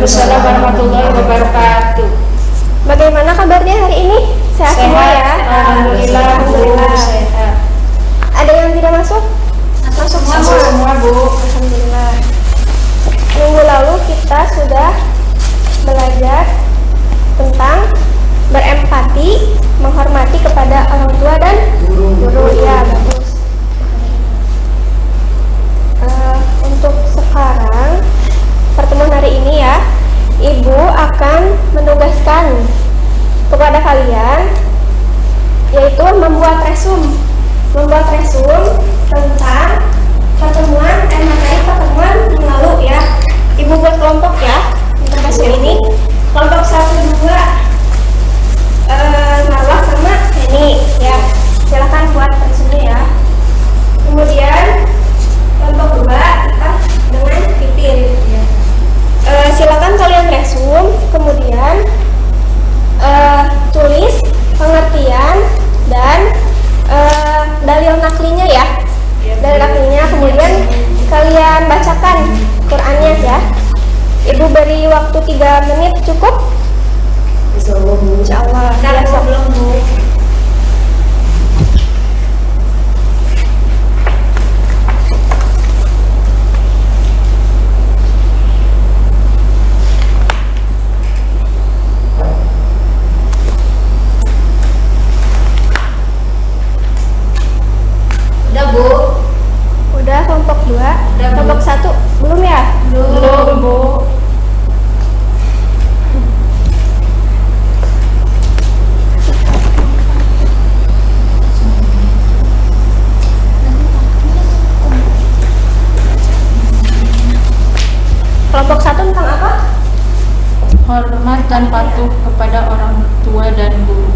Waalaikumsalam warahmatullahi wabarakatuh. Bagaimana kabarnya hari ini? Sehat semua ya? Alhamdulillah, Alhamdulillah. Bu, sehat. Ada yang tidak masuk? Masuk Semua, Bu. Alhamdulillah. Minggu lalu kita sudah belajar tentang berempati, menghormati kepada orang tua dan guru. Ya, bagus. Untuk sekarang, pertemuan hari ini ya, Ibu akan menugaskan kepada kalian yaitu membuat resume tentang materi pertemuan yang lalu ya. Ibu buat kelompok ya untuk resume ini. Kelompok 1, 2 Marwah sama Heni ya. Silakan buat resume ya. Kemudian kelompok 2 kita dengan Pipin ya. Silakan kalian resume, kemudian tulis pengertian dan dalil naklinya ya. Dalil naklinya, kemudian kalian bacakan Qurannya ya. Ibu beri waktu 3 menit cukup? Insyaallah. Belum, Bu. Udah, Bu. Udah kelompok 2. Udah, Bu. Kelompok 1 belum ya? Belum, Bu. Kelompok 1 tentang apa? Hormat dan patuh kepada orang tua dan guru.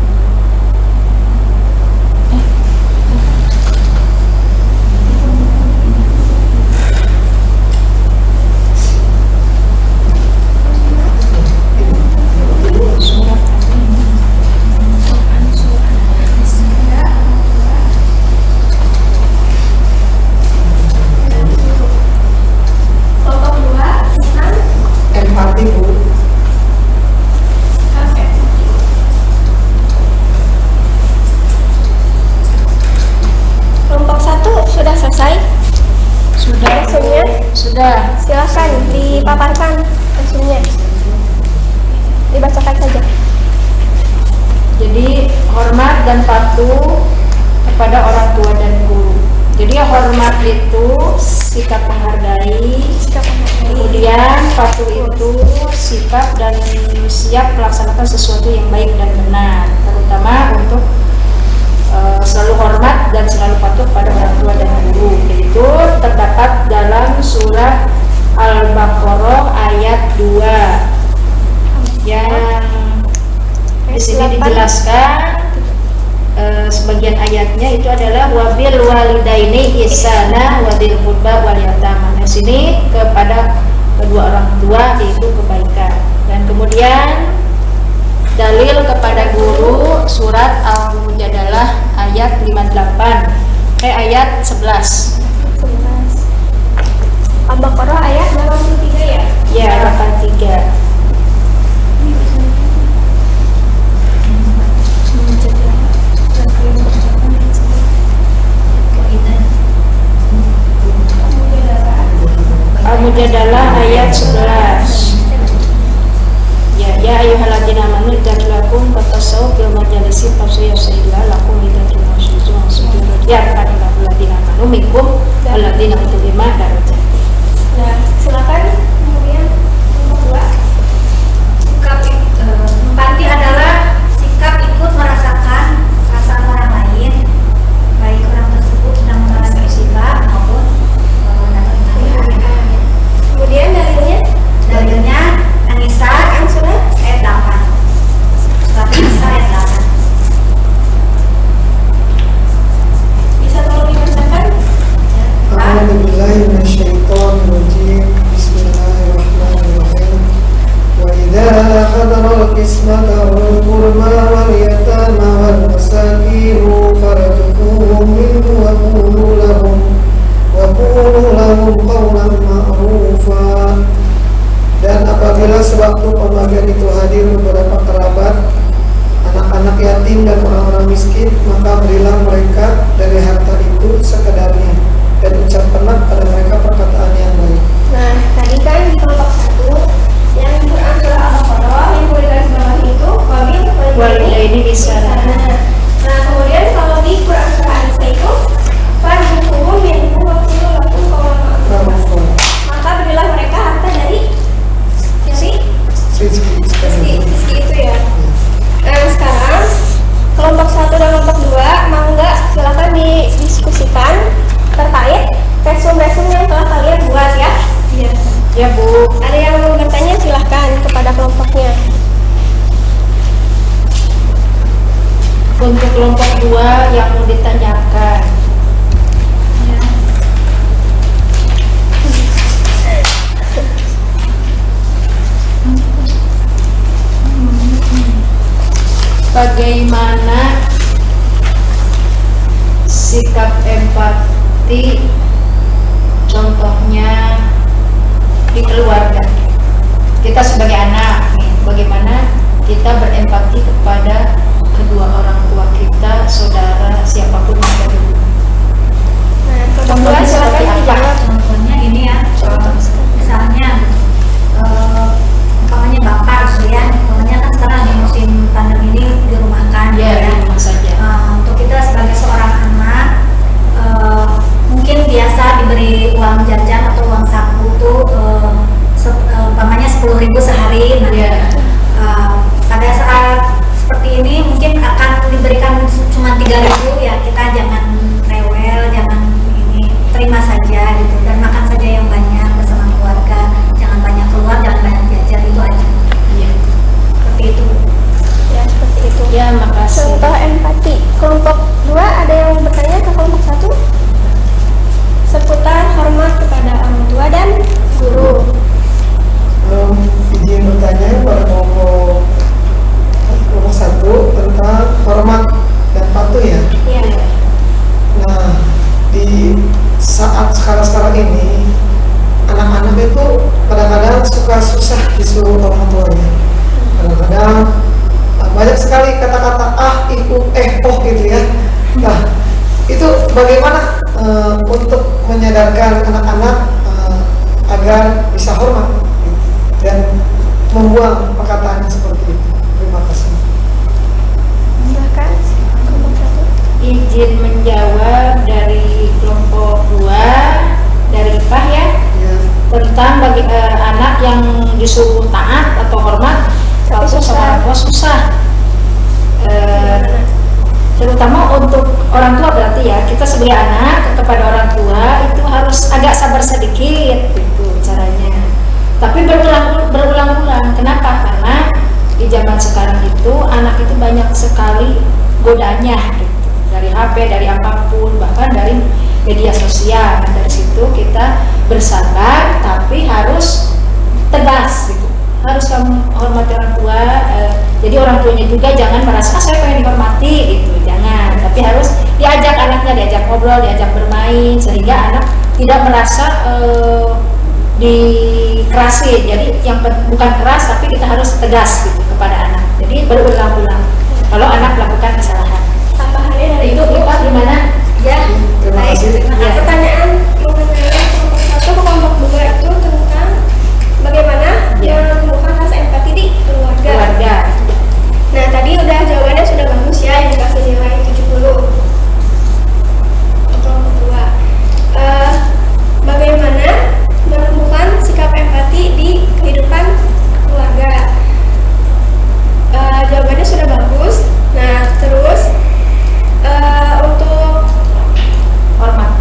Kelompok 2 tentang Empati, Bu. Kelompok 1 sudah selesai. Sudah, Bu. Resumenya? Sudah. Silakan dipaparkan resumenya. Dibacakan saja. Jadi hormat dan patuh kepada orang tua dan guru. Jadi hormat itu sikap menghargai, kemudian patuh itu sikap dan siap melaksanakan sesuatu yang baik dan benar, terutama untuk selalu hormat dan selalu patuh pada orang tua dan guru. Itu terdapat dalam surat Al-Baqarah ayat 2 yang di sini dijelaskan. Sebagian ayatnya itu adalah wabil walidaini ihsana wadil qurba wal yatama. Di sini kepada kedua orang tua yaitu kebaikan. Dan kemudian dalil kepada guru surat Al-Mujadalah ayat 58 ayat 11. Al-Baqarah ayat 83 ya. Ya, 83. Al-Mujadalah ayat 11. Ya ayyuhalladzina amanu idzaklakum fatasawwu fil majalisi fasayasila lakum idatul masyuzu wasudurul yarfa'u alladzina amanu minkum walladzina utul ilma darajat. Nah, silakan kemudian kelompok 2. Empati adalah sikap ikut merasakan perasaan orang lain, baik orang tersebut sedang mengalami musibah maupun dapat kebahagiaan. Kemudian Dalilnya An-Nisa yang sudah ayat 8. Surat An-Nisa ayat 8. bisa tolong dibacakan? A'udzubillahi minasyaitonir Ya Bu. Ada yang mau bertanya silahkan kepada kelompoknya. Untuk kelompok 2 yang mau ditanyakan. Ya. Bagaimana sikap empati contohnya di keluarga? Kita sebagai anak nih, bagaimana kita berempati kepada kedua orang tua kita, saudara, siapapun yang ada dulu. Nah, kelompok Contohnya 2 silakan seperti apa? dijawab. Contohnya gini ya, misalnya umpamanya bapak gitu ya, umpamanya kan sekarang di musim pandemi ini dirumahkan Ya, gitu di rumah saja. Untuk kita sebagai seorang anak mungkin biasa diberi uang jajan atau uang saku tuh umpamanya 10.000 sehari. Nah, Ya. pada saat seperti ini mungkin akan diberikan cuma 3.000 ya, kita jangan rewel, jangan ini, terima saja gitu, dan makan saja yang banyak bersama keluarga, jangan banyak keluar, jangan banyak jajan, itu aja. Iya. Seperti itu. Ya, seperti itu. Ya, makasih. Contoh empati. Kelompok 2 ada yang bertanya ke kelompok 1 seputar hormat kepada orang tua dan guru. Izin bertanya pada kelompok 1 tentang hormat dan patuh ya. Iya. Nah, di saat sekarang ini anak-anak itu kadang-kadang suka susah disuruh orang tuanya. Kadang-kadang banyak sekali kata-kata ibu, oh gitu ya. Nah, itu bagaimana untuk menyadarkan anak-anak agar bisa hormat gitu, dan membuang perkataan seperti itu. Terima kasih. Silakan kelompok 1. Izin menjawab dari kelompok 2 dari IPAH ya, Ya. tentang bagi anak yang disuruh taat atau hormat Tapi waktu sama orang tua susah. Terutama untuk orang tua, berarti ya kita sebagai anak kepada orang tua itu harus agak sabar sedikit gitu caranya. Tapi berulang-ulang. Kenapa? Karena di zaman sekarang itu anak itu banyak sekali godanya gitu. Dari HP, dari apapun, bahkan dari media sosial. Nah, dari situ kita bersabar tapi harus tegas gitu. Harus kamu hormati orang tua. Jadi orang tuanya juga jangan merasa saya pengen dihormati gitu, jangan. Tapi harus diajak anaknya, diajak ngobrol, diajak bermain, sehingga anak tidak merasa dikerasi. Jadi yang bukan keras, tapi kita harus tegas gitu kepada anak. Jadi berulang-ulang kalau anak melakukan kesalahan. Tambahannya dari Itu Ibu. IPA gimana? Ya, Terima baik. kasih. Nah, pertanyaan mengenai kelompok 1 ke kelompok 2 itu tentang bagaimana Ya. menumbuhkan rasa empati di Keluarga. Nah, tadi udah jawabannya sudah bagus ya, yang dikasih nilai 70 untuk kelompok 2. Bagaimana menumbuhkan sikap empati di kehidupan keluarga? Jawabannya sudah bagus. Nah, terus untuk Hormat.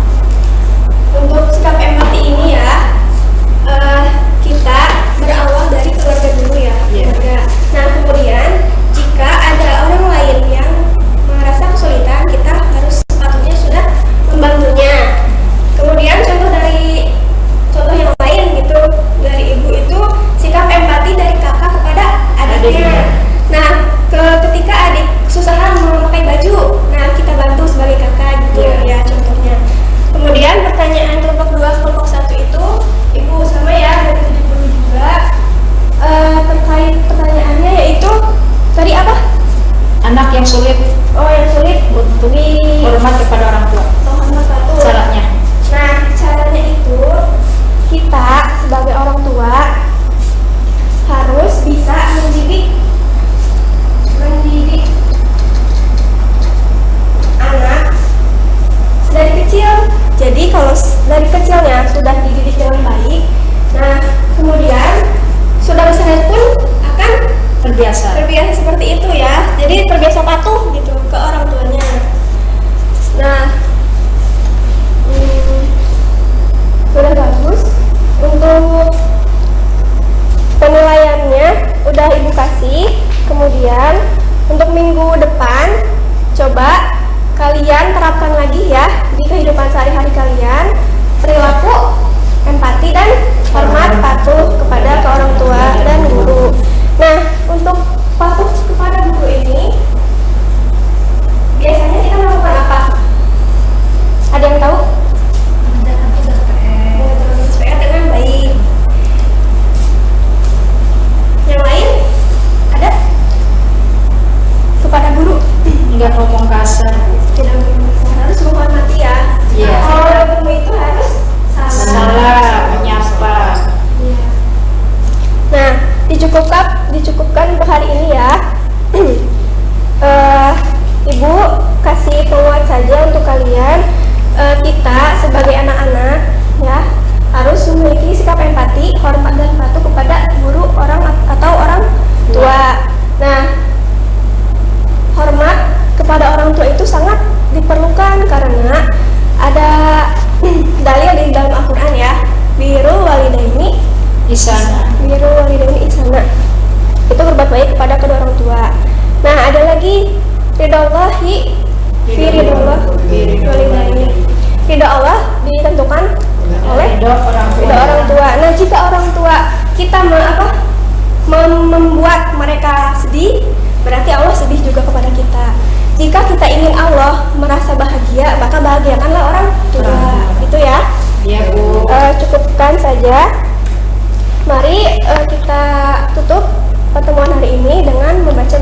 Dicukupkan untuk hari ini ya. Ibu kasih penguat saja untuk kalian. Kita sebagai anak-anak ya harus memiliki sikap empati, hormat dan patuh kepada guru, orang atau orang tua. Nah, hormat kepada orang tua itu sangat diperlukan karena ada dalil di dalam Al-Quran ya, birrul walidaini Isana. Itu berbuat baik kepada kedua orang tua. Nah, ada lagi ridallahi fi ridallah walidaini. Ridha Allah ditentukan oleh Ridho orang tua. ridha orang tua. Nah, jika orang tua kita membuat mereka sedih, berarti Allah sedih juga kepada kita. Jika kita ingin Allah merasa bahagia, maka bahagiakanlah orang tua. Itu ya. Iya, Bu. Cukupkan saja. Mari kita tutup pertemuan hari ini dengan membaca